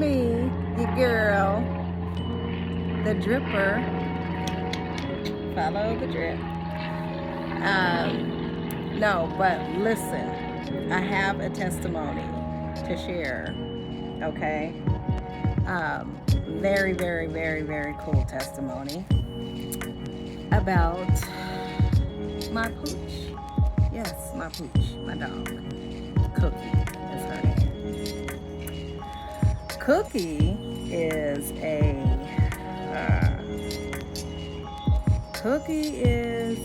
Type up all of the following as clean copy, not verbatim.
me, your girl, the dripper. Follow the drip. No, but listen, I have a testimony to share, okay? Very, very, very, very cool testimony about my pooch. Yes, my pooch, my dog. Cookie is her name. Cookie is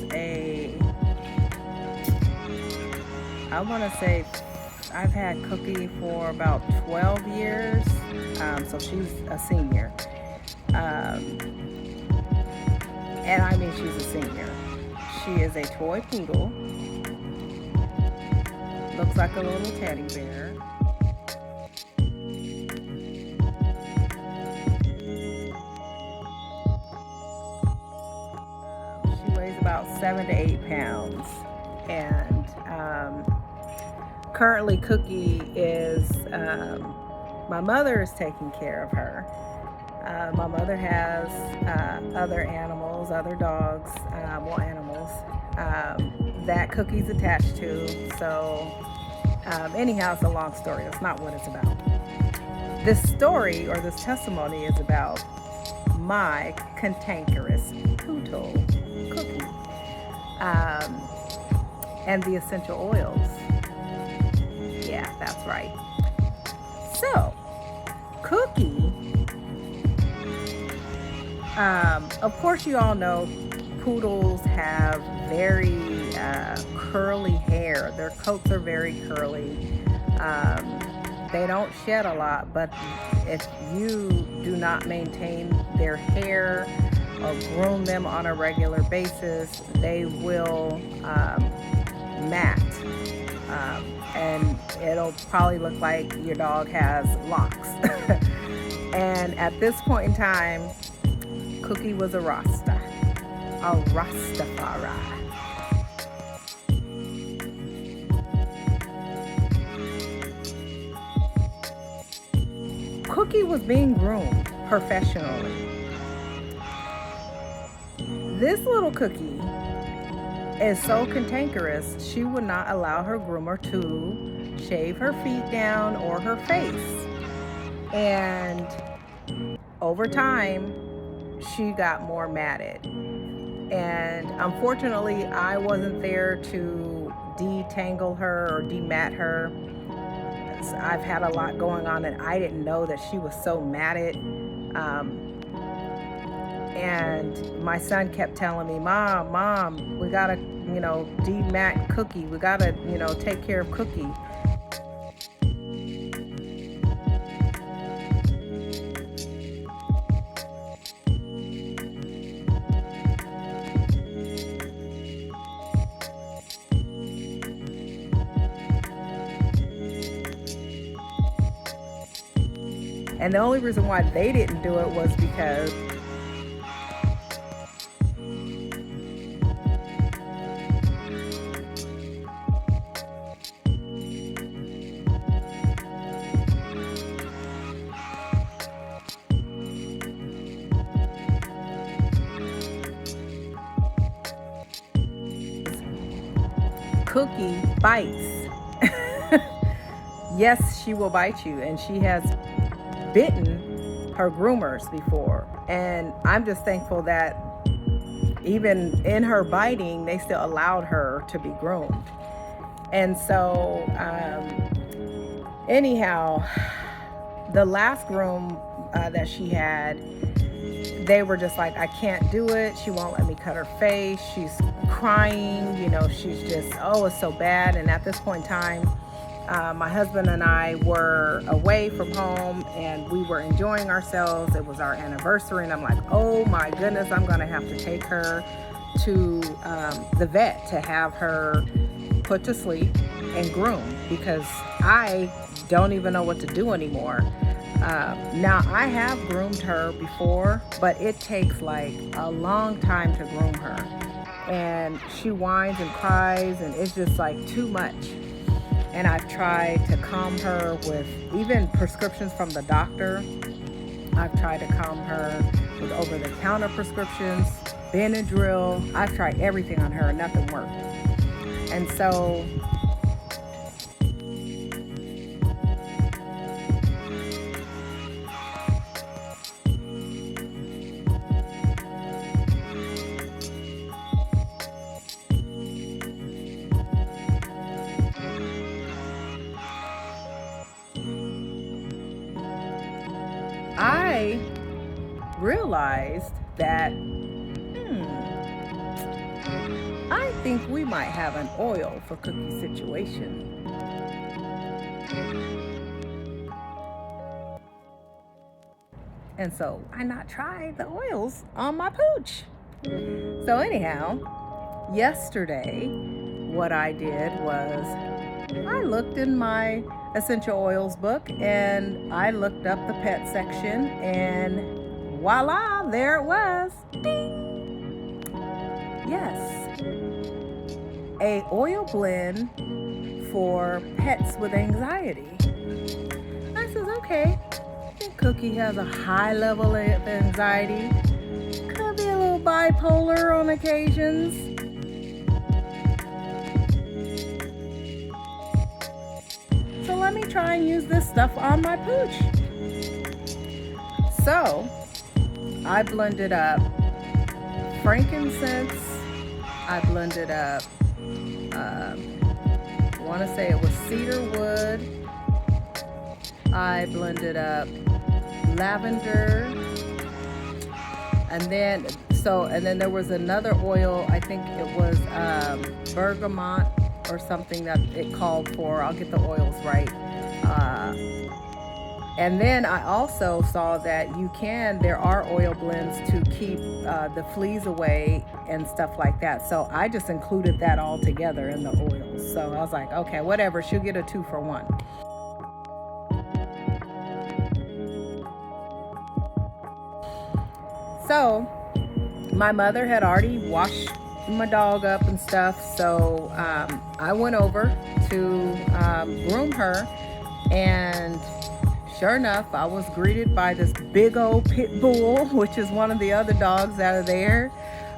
I want to say I've had Cookie for about 12 years, so she's a senior. And I mean she's a senior. She is a toy poodle. Looks like a little teddy bear. She weighs about 7 to 8 pounds. And currently Cookie is, my mother is taking care of her. My mother has other animals, other dogs, animals that Cookie's attached to. So anyhow, it's a long story. That's not what it's about. This story or this testimony is about my cantankerous poodle, Cookie, and the essential oils. Yeah, that's right. So, Cookie, of course you all know poodles have very curly hair. Their coats are very curly. They don't shed a lot, but if you do not maintain their hair or groom them on a regular basis, they will mat. And it'll probably look like your dog has locks. And at this point in time, Cookie was a Rastafari. Cookie was being groomed professionally. This little Cookie is so cantankerous, she would not allow her groomer to shave her feet down or her face. And over time, she got more matted. And unfortunately, I wasn't there to detangle her or demat her. I've had a lot going on and I didn't know that she was so matted. And my son kept telling me, Mom, we gotta, demat Cookie. We gotta, take care of Cookie. And the only reason why they didn't do it was because Cookie bites. Yes, she will bite you, and she has bitten her groomers before. And I'm just thankful that even in her biting, they still allowed her to be groomed. And so, anyhow, the last groom that she had, they were just like, I can't do it. She won't let me cut her face. She's crying, she's just, it's so bad. And at this point in time, my husband and I were away from home and we were enjoying ourselves. It was our anniversary and I'm like, oh my goodness, I'm gonna have to take her to the vet to have her put to sleep and groomed, because I don't even know what to do anymore. Now I have groomed her before, but it takes like a long time to groom her. And she whines and cries and it's just like too much. And I've tried to calm her with even prescriptions from the doctor. I've tried to calm her with over-the-counter prescriptions, Benadryl. I've tried everything on her and nothing worked. And so I realized that, I think we might have an oil for Cookie situation. And so I not tried the oils on my pooch. So anyhow, yesterday, what I did was I looked in my essential oils book and I looked up the pet section, and voila, there it was. Ding! Yes, a oil blend for pets with anxiety. I says, okay, I think Cookie has a high level of anxiety. Could be a little bipolar on occasions. So let me try and use this stuff on my pooch. So I blended up frankincense. I blended up, I want to say it was cedarwood. I blended up lavender. And then there was another oil, I think it was bergamot or something that it called for. I'll get the oils right. And then I also saw that there are oil blends to keep the fleas away and stuff like that. So I just included that all together in the oils. So I was like, okay, whatever, she'll get a 2-for-1. So my mother had already washed my dog up and stuff, so I went over to groom her, and sure enough, I was greeted by this big old pit bull, which is one of the other dogs out of there,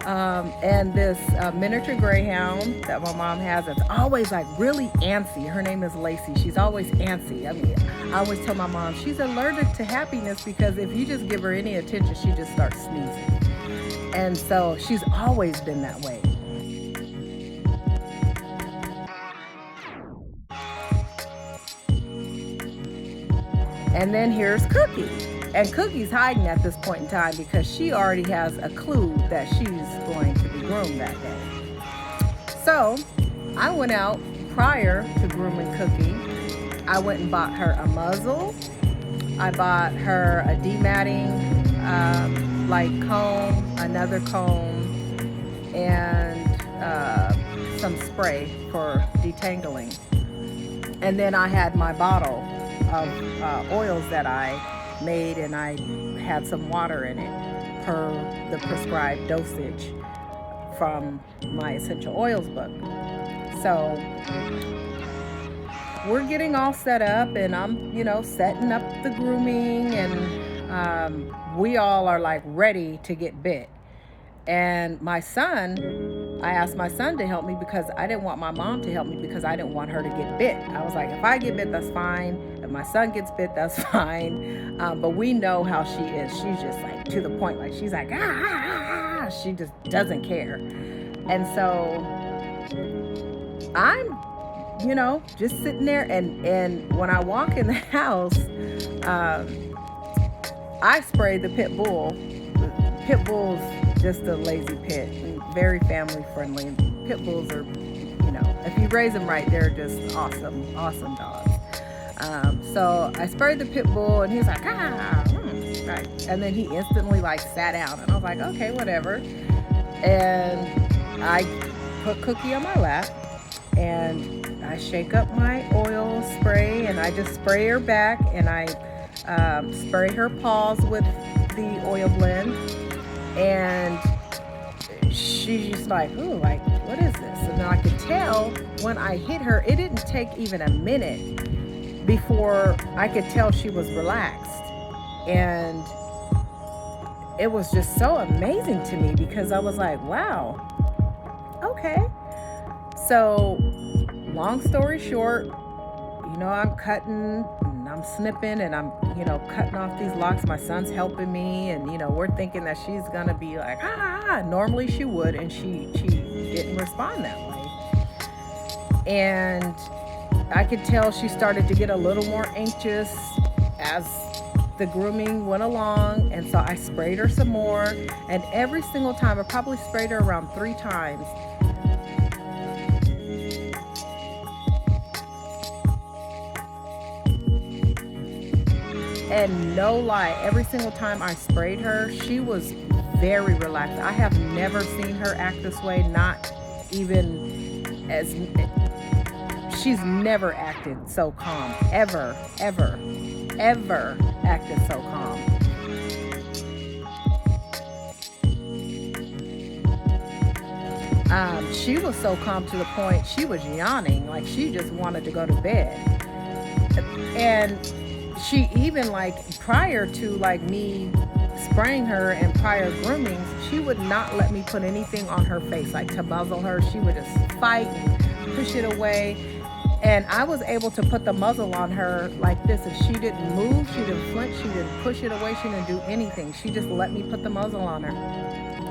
and this miniature greyhound that my mom has that's always like really antsy. Her name is Lacey. She's always antsy. I mean, I always tell my mom she's allergic to happiness because if you just give her any attention, she just starts sneezing. And so she's always been that way. And then here's Cookie. And Cookie's hiding at this point in time because she already has a clue that she's going to be groomed that day. So I went out prior to grooming Cookie. I went and bought her a muzzle. I bought her a dematting comb, another comb, and some spray for detangling. And then I had my bottle of oils that I made, and I had some water in it per the prescribed dosage from my essential oils book. So we're getting all set up, and I'm, setting up the grooming, and we all are like ready to get bit. And my son, I asked my son to help me because I didn't want my mom to help me because I didn't want her to get bit. I was like, if I get bit, that's fine. If my son gets bit, that's fine. But we know how she is. She's just like to the point, like she's like, she just doesn't care. And so I'm, just sitting there, and when I walk in the house, I sprayed the pit bull. Pit bull's just a lazy pit, very family friendly. Pit bulls are, if you raise them right, they're just awesome dogs. So I sprayed the pit bull, and he was like, right. And then he instantly sat down, and I was like, okay, whatever. And I put Cookie on my lap, and I shake up my oil spray, and I just spray her back, and I spray her paws with the oil blend. And she's just like, ooh, what what is this? And then I could tell when I hit her, it didn't take even a minute before I could tell she was relaxed. And it was just so amazing to me because I was like, wow, okay. So long story short, I'm cutting and I'm snipping and I'm, cutting off these locks. My son's helping me, and, we're thinking that she's going to be like, normally she would, and she didn't respond that way. And I could tell she started to get a little more anxious as the grooming went along. And so I sprayed her some more, and every single time, I probably sprayed her around 3 times. And no lie, every single time I sprayed her, she was very relaxed. I have never seen her act this way, not even as, she's never acted so calm, ever acted so calm. She was so calm to the point she was yawning, like she just wanted to go to bed. And she even, like, prior to like me spraying her and prior groomings, she would not let me put anything on her face, like to muzzle her. She would just fight and push it away. And I was able to put the muzzle on her like this. If she didn't move, she didn't flinch, she didn't push it away, she didn't do anything. She just let me put the muzzle on her.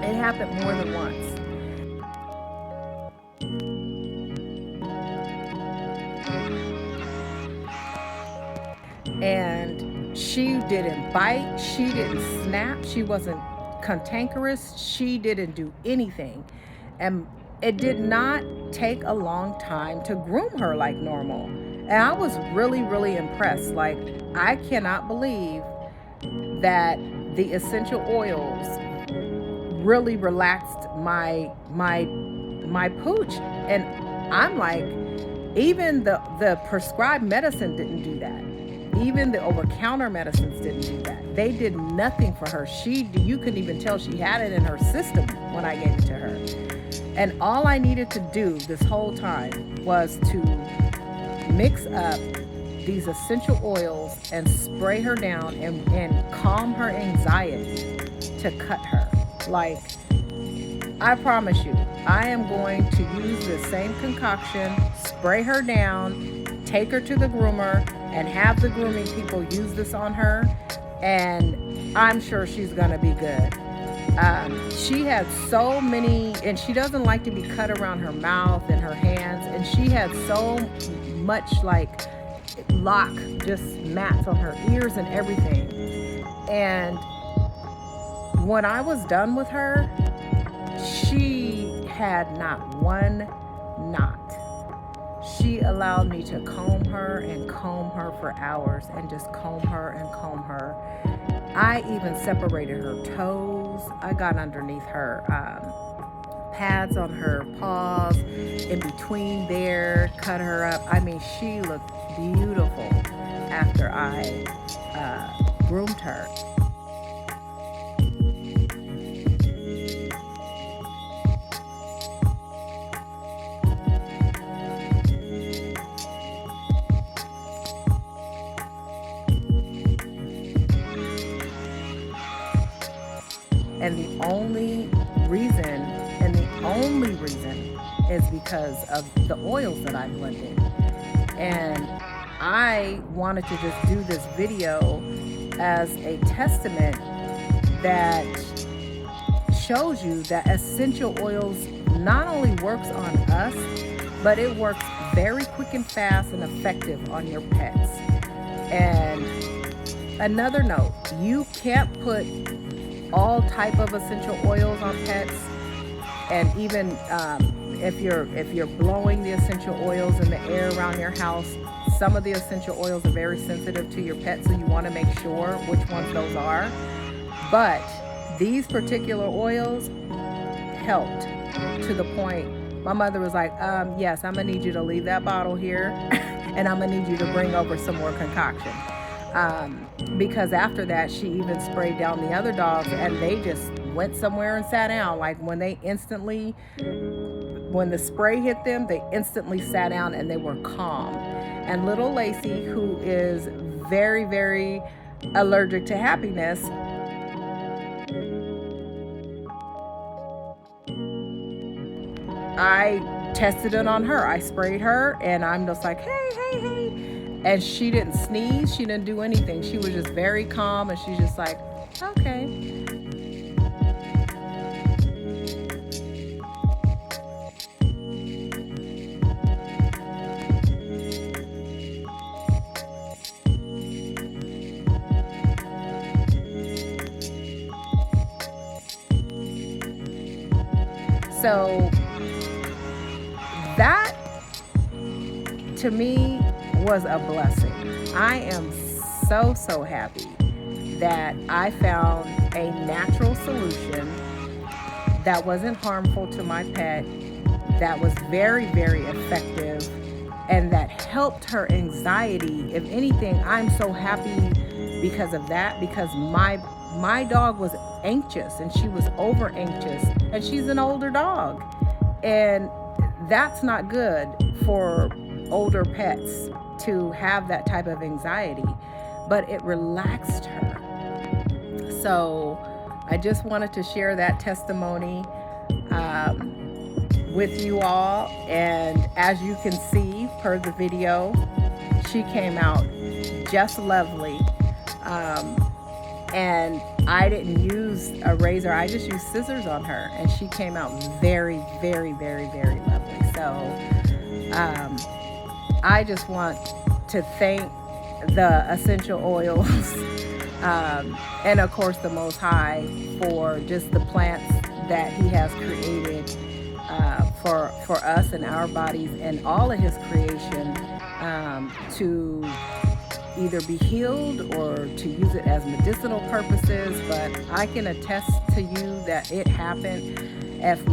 It happened more than once. And she didn't bite, she didn't snap, she wasn't cantankerous, she didn't do anything. And it did not take a long time to groom her like normal. And I was really, really impressed. Like, I cannot believe that the essential oils really relaxed my pooch. And I'm like, even the prescribed medicine didn't do that. Even the over-counter medicines didn't do that. They did nothing for her. You couldn't even tell she had it in her system when I gave it to her. And all I needed to do this whole time was to mix up these essential oils and spray her down and calm her anxiety to cut her. Like, I promise you, I am going to use the same concoction, spray her down, take her to the groomer, and have the grooming people use this on her, and I'm sure she's gonna be good. She had so many, and she doesn't like to be cut around her mouth and her hands, and she had so much like lock, just mats on her ears and everything. And when I was done with her, she had not one knot. She allowed me to comb her for hours and just comb her. I even separated her toes. I got underneath her pads on her paws, in between there, cut her up. I mean, she looked beautiful after I groomed her. And the only reason is because of the oils that I blended. And I wanted to just do this video as a testament that shows you that essential oils not only works on us, but it works very quick and fast and effective on your pets. And another note, you can't put all type of essential oils on pets. And even if you're blowing the essential oils in the air around your house, some of the essential oils are very sensitive to your pet, so you want to make sure which ones those are. But these particular oils helped to the point my mother was like, yes, I'm gonna need you to leave that bottle here and I'm gonna need you to bring over some more concoction. Because after that, she even sprayed down the other dogs, and they just went somewhere and sat down. Like, when they instantly when the spray hit them, they instantly sat down and they were calm. And little Lacey, who is very, very allergic to happiness, I tested it on her. I sprayed her and I'm just like, hey, hey, hey. And she didn't sneeze. She didn't do anything. She was just very calm and she's just like, okay. So that to me was a blessing. I am so, so happy that I found a natural solution that wasn't harmful to my pet, that was very, very effective, and that helped her anxiety. If anything, I'm so happy because of that, because my dog was anxious and she was over anxious, and she's an older dog, and that's not good for older pets to have that type of anxiety, but it relaxed her. So I just wanted to share that testimony with you all. And as you can see per the video, she came out just lovely. And I didn't use a razor. I just used scissors on her, and she came out very, very, very, very lovely. So I just want to thank the essential oils and of course the Most High for just the plants that He has created for us and our bodies and all of His creation to either be healed or to use it as medicinal purposes. But I can attest to you that it happened. If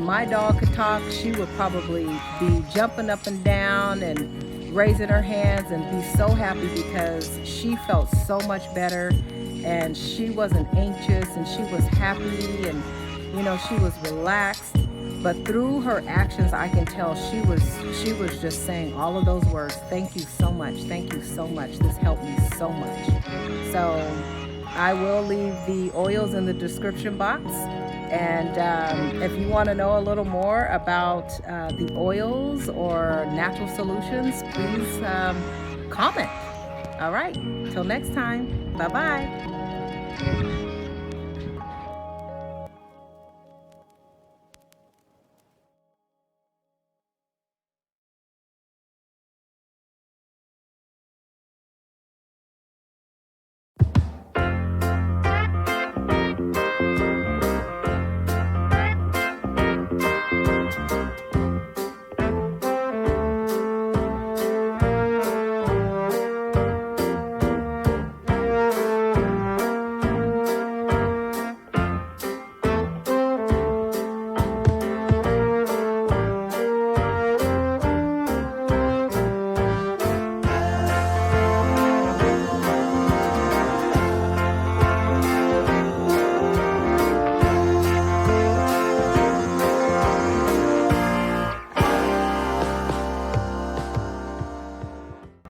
my dog could talk, she would probably be jumping up and down and raising her hands and be so happy because she felt so much better and she wasn't anxious and she was happy and she was relaxed. But through her actions, I can tell she was just saying all of those words. Thank you so much. Thank you so much. This helped me so much. So I will leave the oils in the description box. And if you want to know a little more about the oils or natural solutions, please comment. All right. Till next time. Bye-bye.